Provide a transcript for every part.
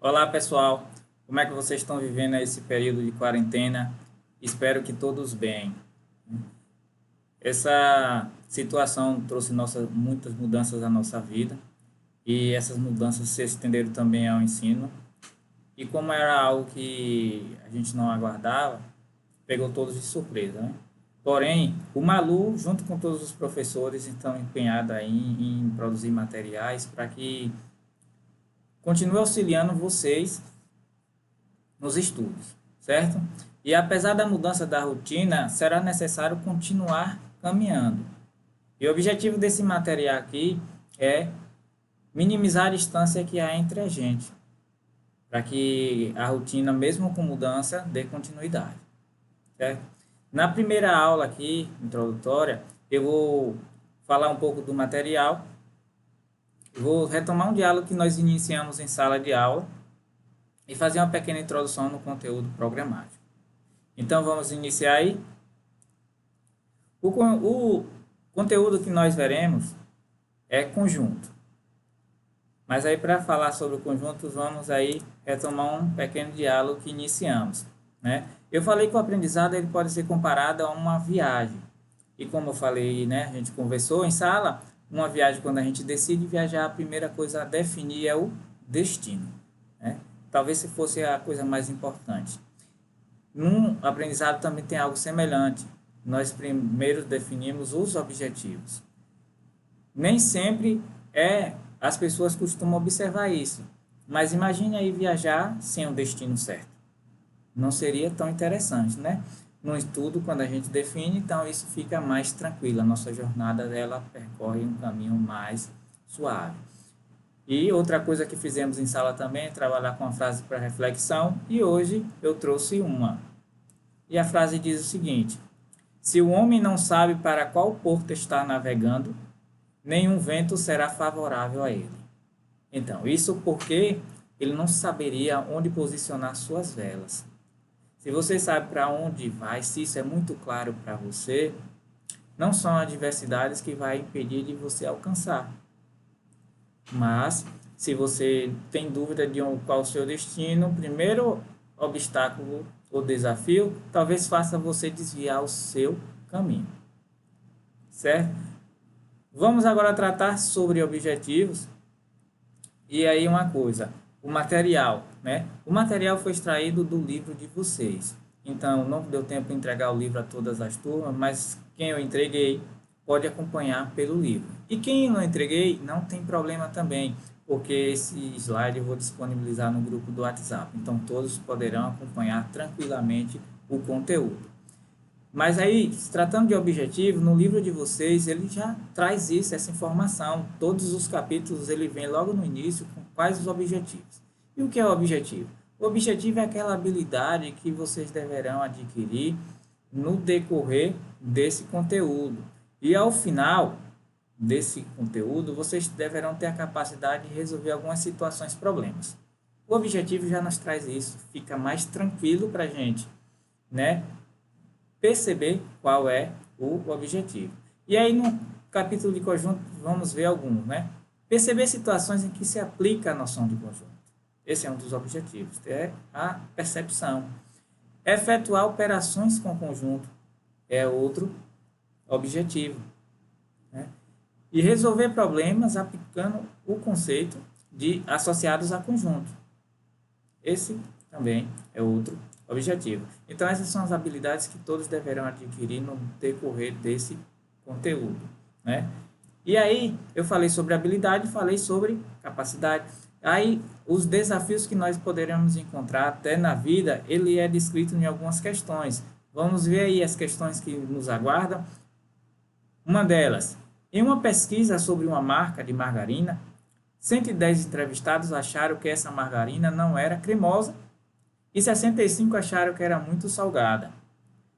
Olá pessoal, como é que vocês estão vivendo esse período de quarentena? Espero que todos bem. Essa situação trouxe muitas mudanças à nossa vida e essas mudanças se estenderam também ao ensino. E como era algo que a gente não aguardava, pegou todos de surpresa, né? Porém, o Malu, junto com todos os professores, estão empenhados aí em produzir materiais para que continue auxiliando vocês nos estudos, certo? E apesar da mudança da rotina, será necessário continuar caminhando. E o objetivo desse material aqui é minimizar a distância que há entre a gente, para que a rotina, mesmo com mudança, dê continuidade, certo? Na primeira aula aqui, introdutória, eu vou falar um pouco do material, vou retomar um diálogo que nós iniciamos em sala de aula e fazer uma pequena introdução no conteúdo programático. Então, vamos iniciar aí. O conteúdo que nós veremos é conjunto. Mas aí, para falar sobre o conjunto, vamos aí retomar um pequeno diálogo que iniciamos, né? Eu falei que o aprendizado ele pode ser comparado a uma viagem. E como eu falei, né, a gente conversou em sala, uma viagem, quando a gente decide viajar, a primeira coisa a definir é o destino, né? Talvez se fosse a coisa mais importante. No aprendizado também tem algo semelhante. Nós primeiro definimos os objetivos. Nem sempre as pessoas costumam observar isso. Mas imagine aí viajar sem um destino certo. Não seria tão interessante, né? No estudo, quando a gente define, então isso fica mais tranquilo. A nossa jornada ela percorre um caminho mais suave. E outra coisa que fizemos em sala também é trabalhar com a frase para reflexão, e hoje eu trouxe uma. E a frase diz o seguinte: se o homem não sabe para qual porto está navegando, nenhum vento será favorável a ele. Então, isso porque ele não saberia onde posicionar suas velas. Se você sabe para onde vai, se isso é muito claro para você, não são adversidades que vai impedir de você alcançar. Mas, se você tem dúvida de qual é o seu destino, o primeiro obstáculo ou desafio talvez faça você desviar o seu caminho. Certo? Vamos agora tratar sobre objetivos. E aí uma coisa, o material, né? O material foi extraído do livro de vocês. Então, não deu tempo de entregar o livro a todas as turmas, mas quem eu entreguei pode acompanhar pelo livro. E quem não entreguei, não tem problema também, porque esse slide eu vou disponibilizar no grupo do WhatsApp. Então, todos poderão acompanhar tranquilamente o conteúdo. Mas aí, se tratando de objetivo, no livro de vocês, ele já traz isso, essa informação. Todos os capítulos, ele vem logo no início com quais os objetivos. E o que é o objetivo? O objetivo é aquela habilidade que vocês deverão adquirir no decorrer desse conteúdo. E ao final desse conteúdo, vocês deverão ter a capacidade de resolver algumas situações, problemas. O objetivo já nos traz isso, fica mais tranquilo para a gente, né? Perceber qual é o objetivo. E aí no capítulo de conjunto vamos ver alguns, né? Perceber situações em que se aplica a noção de conjunto. Esse é um dos objetivos, é a percepção. Efetuar operações com conjunto é outro objetivo, né? E resolver problemas aplicando o conceito de associados a conjunto. Esse também é outro objetivo. Então, essas são as habilidades que todos deverão adquirir no decorrer desse conteúdo, né? E aí, eu falei sobre habilidade, falei sobre capacidade. Aí, os desafios que nós poderemos encontrar até na vida, ele é descrito em algumas questões. Vamos ver aí as questões que nos aguardam. Uma delas, em uma pesquisa sobre uma marca de margarina, 110 entrevistados acharam que essa margarina não era cremosa e 65 acharam que era muito salgada.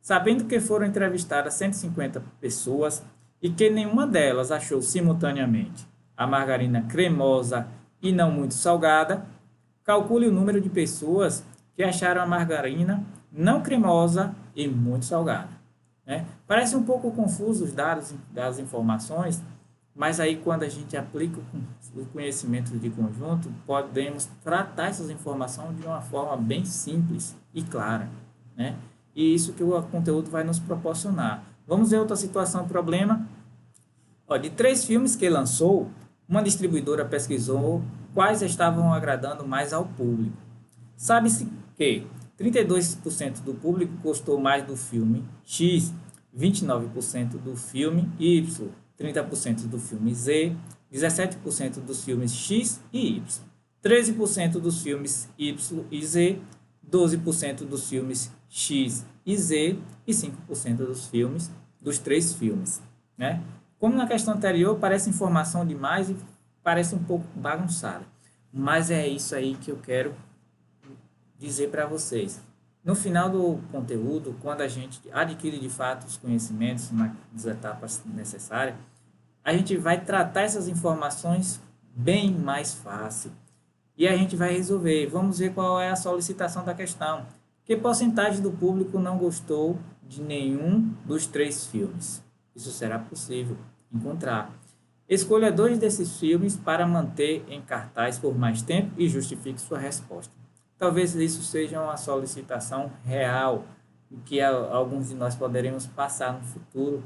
Sabendo que foram entrevistadas 150 pessoas e que nenhuma delas achou simultaneamente a margarina cremosa e não muito salgada, calcule o número de pessoas que acharam a margarina não cremosa e muito salgada, né? Parece um pouco confuso os dados das informações, Mas aí, quando a gente aplica o conhecimento de conjunto, podemos tratar essas informações de uma forma bem simples e clara, né? E isso que o conteúdo vai nos proporcionar. Vamos ver outra situação, problema. Ó, de 3 filmes que lançou, uma distribuidora pesquisou quais estavam agradando mais ao público. Sabe-se que 32% do público gostou mais do filme X, 29% do filme Y, 30% do filme Z, 17% dos filmes X e Y, 13% dos filmes Y e Z, 12% dos filmes X e Z e 5% dos filmes dos 3 filmes, né? Como na questão anterior, parece informação demais e parece um pouco bagunçada, mas é isso aí que eu quero dizer para vocês. No final do conteúdo, quando a gente adquire de fato os conhecimentos nas etapas necessárias, a gente vai tratar essas informações bem mais fácil. E a gente vai resolver. Vamos ver qual é a solicitação da questão. Que porcentagem do público não gostou de nenhum dos 3 filmes? Isso será possível encontrar. Escolha 2 desses filmes para manter em cartaz por mais tempo e justifique sua resposta. Talvez isso seja uma solicitação real que alguns de nós poderemos passar no futuro.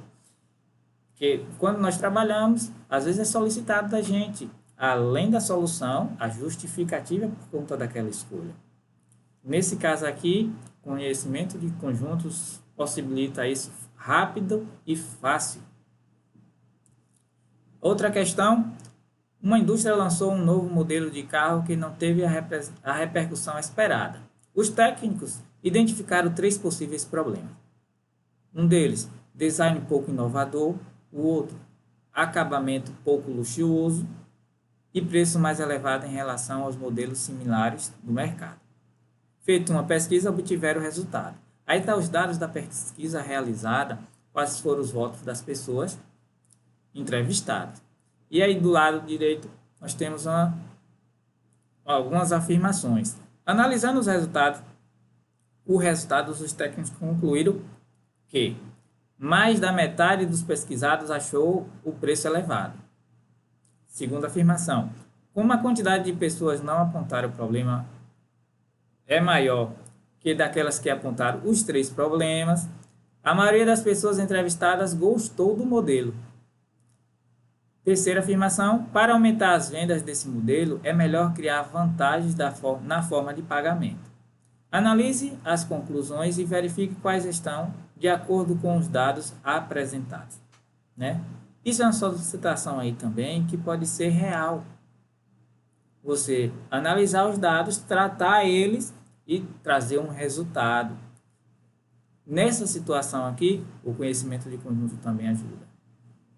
Porque quando nós trabalhamos, às vezes é solicitado da gente, além da solução, a justificativa por conta daquela escolha. Nesse caso aqui, conhecimento de conjuntos possibilita isso rápido e fácil. Outra questão, uma indústria lançou um novo modelo de carro que não teve a repercussão esperada. Os técnicos identificaram 3 possíveis problemas. Um deles, design pouco inovador. O outro, acabamento pouco luxuoso e preço mais elevado em relação aos modelos similares do mercado. Feito uma pesquisa, obtiveram o resultado. Aí está os dados da pesquisa realizada, quais foram os votos das pessoas entrevistadas. E aí do lado direito nós temos algumas afirmações. Analisando os resultados, os técnicos concluíram que mais da metade dos pesquisados achou o preço elevado. Segunda afirmação, como a quantidade de pessoas não apontaram o problema é maior que daquelas que apontaram os 3 problemas, a maioria das pessoas entrevistadas gostou do modelo. Terceira afirmação, para aumentar as vendas desse modelo, é melhor criar vantagens na forma de pagamento. Analise as conclusões e verifique quais estão de acordo com os dados apresentados, né? Isso é uma solicitação aí também que pode ser real. Você analisar os dados, tratar eles e trazer um resultado. Nessa situação aqui, o conhecimento de conjunto também ajuda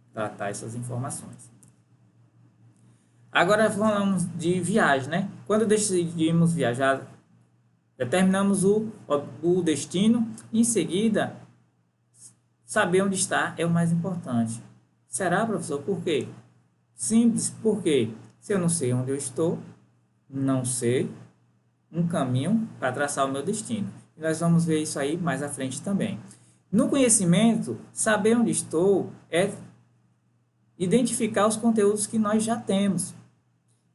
a tratar essas informações. Agora falamos de viagem, né? Quando decidimos viajar, determinamos o destino e em seguida saber onde está é o mais importante. Será, professor? Por quê? Simples, porque se eu não sei onde eu estou, não sei um caminho para traçar o meu destino. E nós vamos ver isso aí mais à frente também. No conhecimento, saber onde estou é identificar os conteúdos que nós já temos.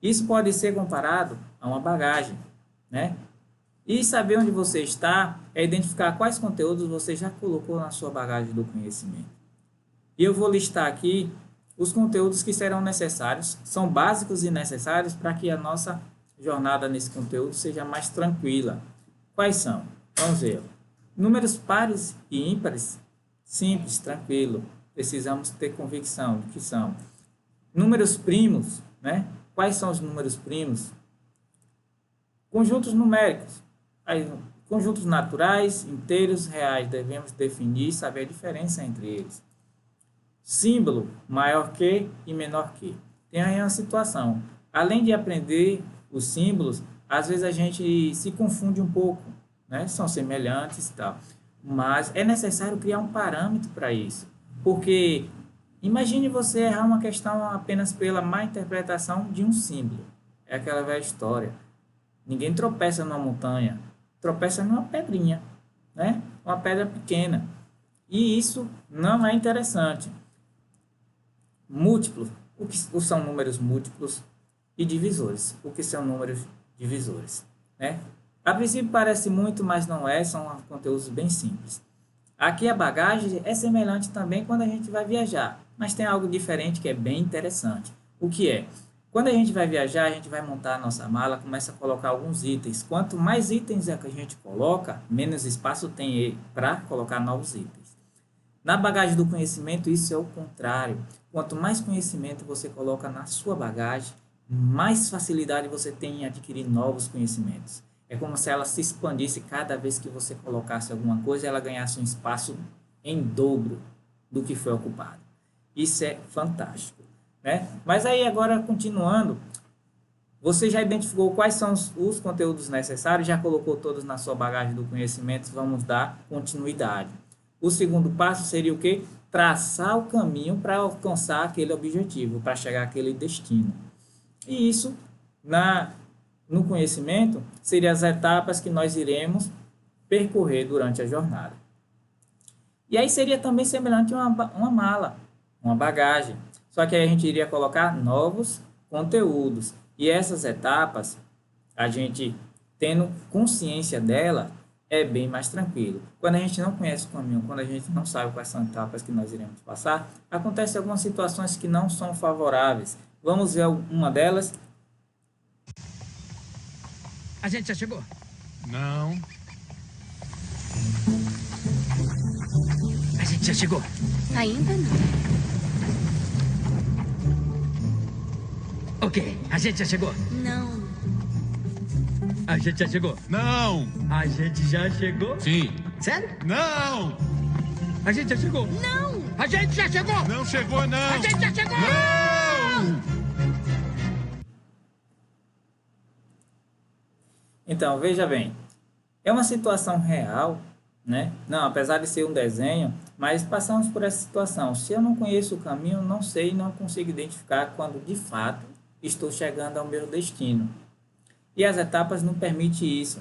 Isso pode ser comparado a uma bagagem, né? E saber onde você está é identificar quais conteúdos você já colocou na sua bagagem do conhecimento. E eu vou listar aqui os conteúdos que serão necessários, são básicos e necessários para que a nossa jornada nesse conteúdo seja mais tranquila. Quais são? Vamos ver. Números pares e ímpares, simples, tranquilo. Precisamos ter convicção de que são. Números primos, né? Quais são os números primos? Conjuntos numéricos. Aí, conjuntos naturais, inteiros, reais. Devemos definir e saber a diferença entre eles. Símbolo, maior que e menor que. Tem aí uma situação. Além de aprender os símbolos, às vezes a gente se confunde um pouco, né? São semelhantes e tal. Mas é necessário criar um parâmetro para isso. Porque imagine você errar uma questão apenas pela má interpretação de um símbolo. É aquela velha história. Ninguém tropeça numa montanha, tropeça numa pedrinha, né? Uma pedra pequena. E isso não é interessante. Múltiplo, O que são números múltiplos e divisores. O que são números divisores, né? A princípio parece muito, mas não é, são conteúdos bem simples. Aqui a bagagem é semelhante também quando a gente vai viajar, mas tem algo diferente que é bem interessante. O que é? Quando a gente vai viajar, a gente vai montar a nossa mala, começa a colocar alguns itens. Quanto mais itens é que a gente coloca, menos espaço tem para colocar novos itens. Na bagagem do conhecimento, isso é o contrário. Quanto mais conhecimento você coloca na sua bagagem, mais facilidade você tem em adquirir novos conhecimentos. É como se ela se expandisse cada vez que você colocasse alguma coisa, ela ganhasse um espaço em dobro do que foi ocupado. Isso é fantástico, né? Mas aí agora, continuando, você já identificou quais são os conteúdos necessários, já colocou todos na sua bagagem do conhecimento, vamos dar continuidade. O segundo passo seria o quê? Traçar o caminho para alcançar aquele objetivo, para chegar àquele destino. E isso, no conhecimento, seriam as etapas que nós iremos percorrer durante a jornada. E aí seria também semelhante a uma mala, uma bagagem. Só que aí a gente iria colocar novos conteúdos. E essas etapas, a gente tendo consciência dela, é bem mais tranquilo. Quando a gente não conhece o caminho, quando a gente não sabe quais são as etapas que nós iremos passar, acontecem algumas situações que não são favoráveis. Vamos ver uma delas. A gente já chegou? Não. A gente já chegou? Ainda não. Ok, a gente já chegou? Não. A gente já chegou? Não. A gente já chegou? Sim. Sério? Não. A gente já chegou? Não. A gente já chegou? Não chegou, não. A gente já chegou? Não. Então, veja bem, é uma situação real, né? Não, apesar de ser um desenho, mas passamos por essa situação. Se eu não conheço o caminho, não sei, não consigo identificar quando de fato estou chegando ao meu destino. E as etapas não permitem isso.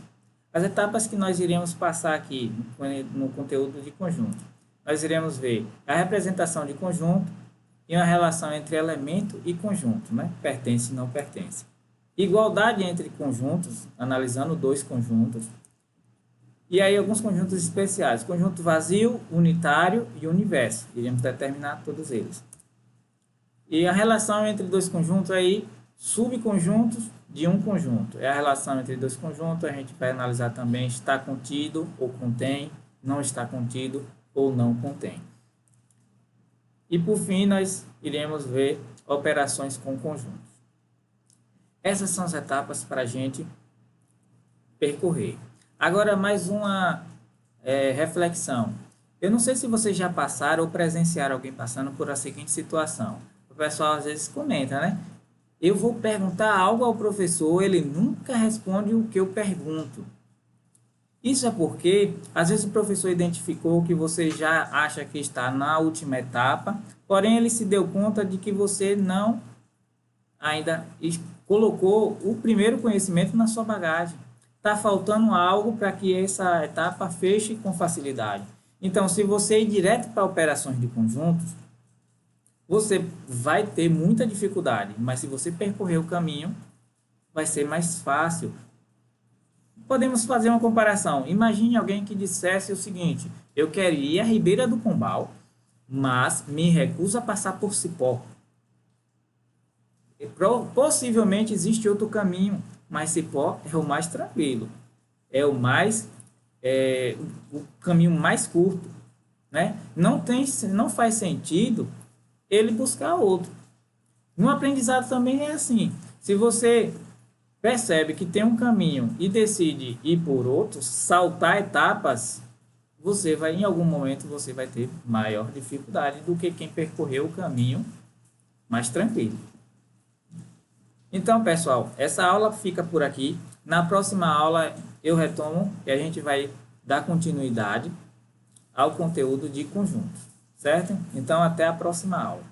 As etapas que nós iremos passar aqui no conteúdo de conjunto, nós iremos ver a representação de conjunto e uma relação entre elemento e conjunto, né? Pertence e não pertence. Igualdade entre conjuntos, analisando dois conjuntos. E aí alguns conjuntos especiais, conjunto vazio, unitário e universo. Iremos determinar todos eles. E a relação entre dois conjuntos aí, subconjuntos de um conjunto. É a relação entre dois conjuntos, a gente vai analisar também está contido ou contém, não está contido ou não contém. E por fim, nós iremos ver operações com conjuntos. Essas são as etapas para a gente percorrer. Agora, mais uma reflexão. Eu não sei se vocês já passaram ou presenciaram alguém passando por a seguinte situação. O pessoal às vezes comenta, né? Eu vou perguntar algo ao professor, ele nunca responde o que eu pergunto. Isso é porque, às vezes, o professor identificou que você já acha que está na última etapa, porém, ele se deu conta de que você não ainda colocou o primeiro conhecimento na sua bagagem. Está faltando algo para que essa etapa feche com facilidade. Então, se você ir direto para operações de conjuntos, você vai ter muita dificuldade, mas se você percorrer o caminho, vai ser mais fácil. Podemos fazer uma comparação. Imagine alguém que dissesse o seguinte: eu quero ir à Ribeira do Pombal, mas me recuso a passar por Cipó. Possivelmente existe outro caminho, mas Cipó é o mais tranquilo, é o caminho mais curto, né? Não faz sentido ele buscar outro. No aprendizado também é assim. Se você percebe que tem um caminho e decide ir por outro, saltar etapas, em algum momento você vai ter maior dificuldade do que quem percorreu o caminho mais tranquilo. Então, pessoal, essa aula fica por aqui. Na próxima aula eu retomo e a gente vai dar continuidade ao conteúdo de conjuntos, certo? Então, até a próxima aula.